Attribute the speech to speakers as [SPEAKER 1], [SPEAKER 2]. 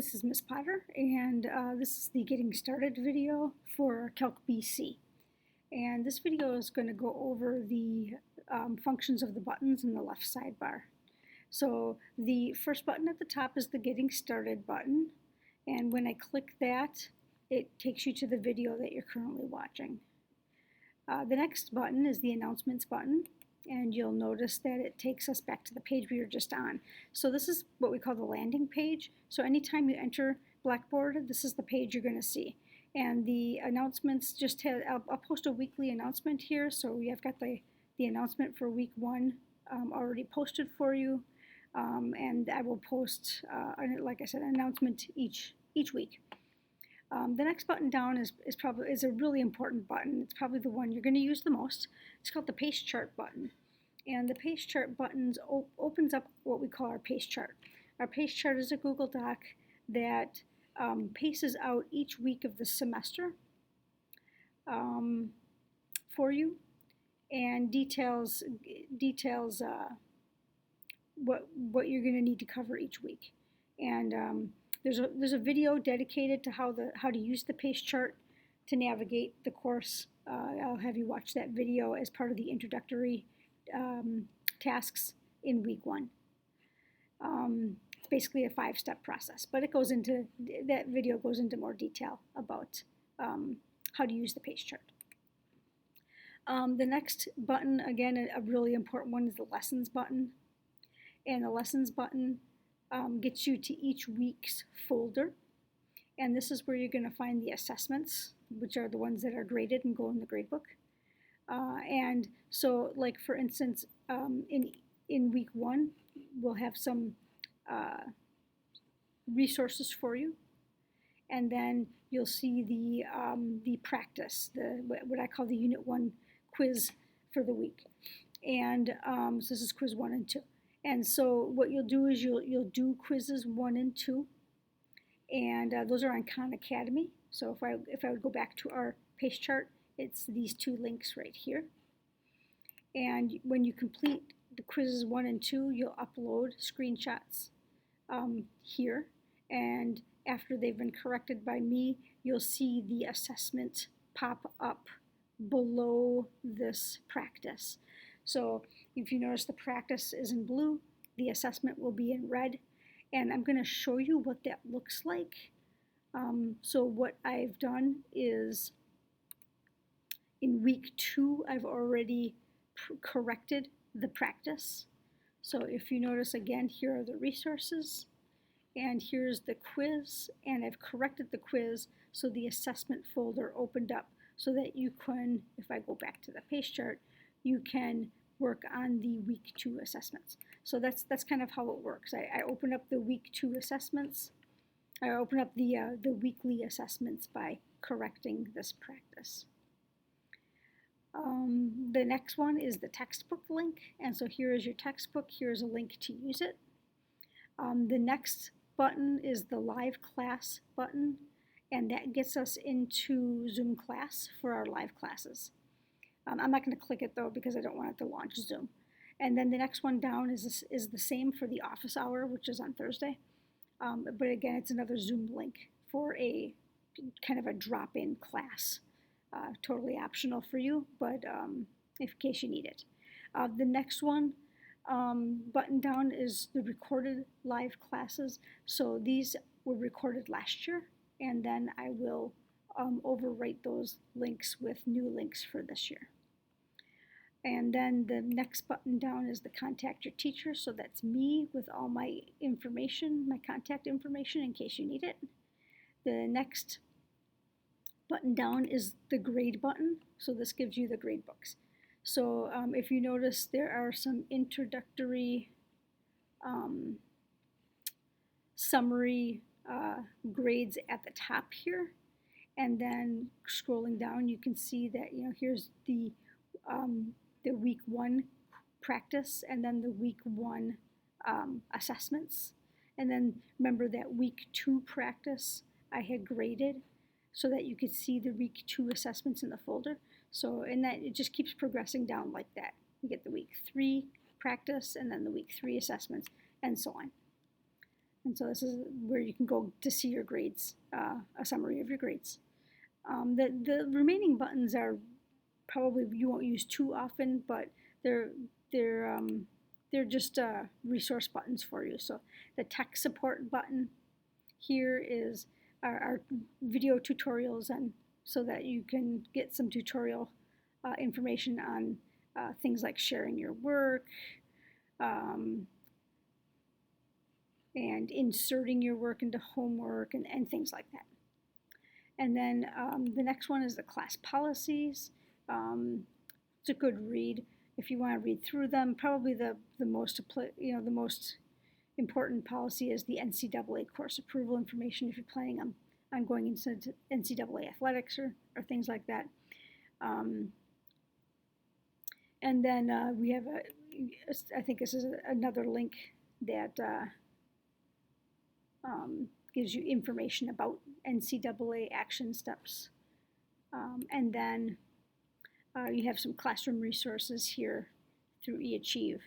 [SPEAKER 1] This is Miss Potter, and this is the Getting Started video for APBC. And this video is going to go over the functions of the buttons in the left sidebar. So the first button at the top is the Getting Started button, and when I click that, it takes you to the video that you're currently watching. The next button is the Announcements button, and you'll notice that it takes us back to the page we were just on. So this is what we call the landing page. So anytime you enter Blackboard, this is the page you're going to see. And the announcements just have, I'll post a weekly announcement here. So we have got the announcement for week 1 already posted for you. And I will post, like I said, an announcement each week. The next button down is a really important button. It's probably the one you're going to use the most. It's called the Pace Chart button. And the Pace Chart button opens up what we call our Pace Chart. Our Pace Chart is a Google Doc that paces out each week of the semester for you and details what you're going to need to cover each week. And there's a video dedicated to how to use the Pace Chart to navigate the course. I'll have you watch that video as part of the introductory tasks in week 1. It's basically a 5-step process, but that video goes into more detail about how to use the Pace Chart. The next button, again, a really important one, is the Lessons button. And the Lessons button gets you to each week's folder, and this is where you're going to find the assessments, which are the ones that are graded and go in the gradebook. And so, like for instance, in week 1, we'll have some resources for you, and then you'll see the practice, what I call the Unit 1 quiz for the week. And so this is quiz 1 and 2. And so what you'll do is you'll do quizzes 1 and 2, and those are on Khan Academy. So if I would go back to our Pace Chart, it's these 2 links right here. And when you complete the quizzes 1 and 2, you'll upload screenshots here. And after they've been corrected by me, you'll see the assessment pop up below this practice. So if you notice, the practice is in blue, the assessment will be in red, and I'm going to show you what that looks like. So what I've done is, in week 2, I've already corrected the practice. So if you notice, again, here are the resources, and here's the quiz, and I've corrected the quiz, so the assessment folder opened up so that you can, if I go back to the Pace Chart, you can work on the week 2 assessments. So that's kind of how it works. I open up the week 2 assessments. I open up the weekly assessments by correcting this practice. The next one is the textbook link, and so here is your textbook. Here's a link to use it. The next button is the Live Class button, and that gets us into Zoom class for our live classes. I'm not going to click it though because I don't want it to launch Zoom. And then the next one down is the same for the office hour, which is on Thursday. But again, it's another Zoom link for a kind of a drop-in class. Totally optional for you, but in case you need it. The next one button down is the recorded live classes. So these were recorded last year, and then I will overwrite those links with new links for this year. And then the next button down is the Contact Your Teacher. So that's me with all my information, my contact information in case you need it. The next button down is the Grade button. So this gives you the grade books. So if you notice, there are some introductory summary grades at the top here. And then scrolling down, you can see that, here's the week 1 practice, and then the week 1 assessments. And then remember that week 2 practice I had graded so that you could see the week 2 assessments in the folder. So in that, it just keeps progressing down like that. You get the week 3 practice, and then the week 3 assessments, and so on. And so this is where you can go to see your grades, a summary of your grades. The remaining buttons are probably you won't use too often, but they're they're um, they're just resource buttons for you. So the tech support button here is our video tutorials, and so that you can get some tutorial information on things like sharing your work, um, and inserting your work into homework, and things like that. And then the next one is the class policies. It's a good read if you want to read through them. Probably the most the most important policy is the NCAA course approval information if you're planning on going into NCAA athletics or things like that. And then we have I think this is another link that gives you information about NCAA action steps. And then you have some classroom resources here through eAchieve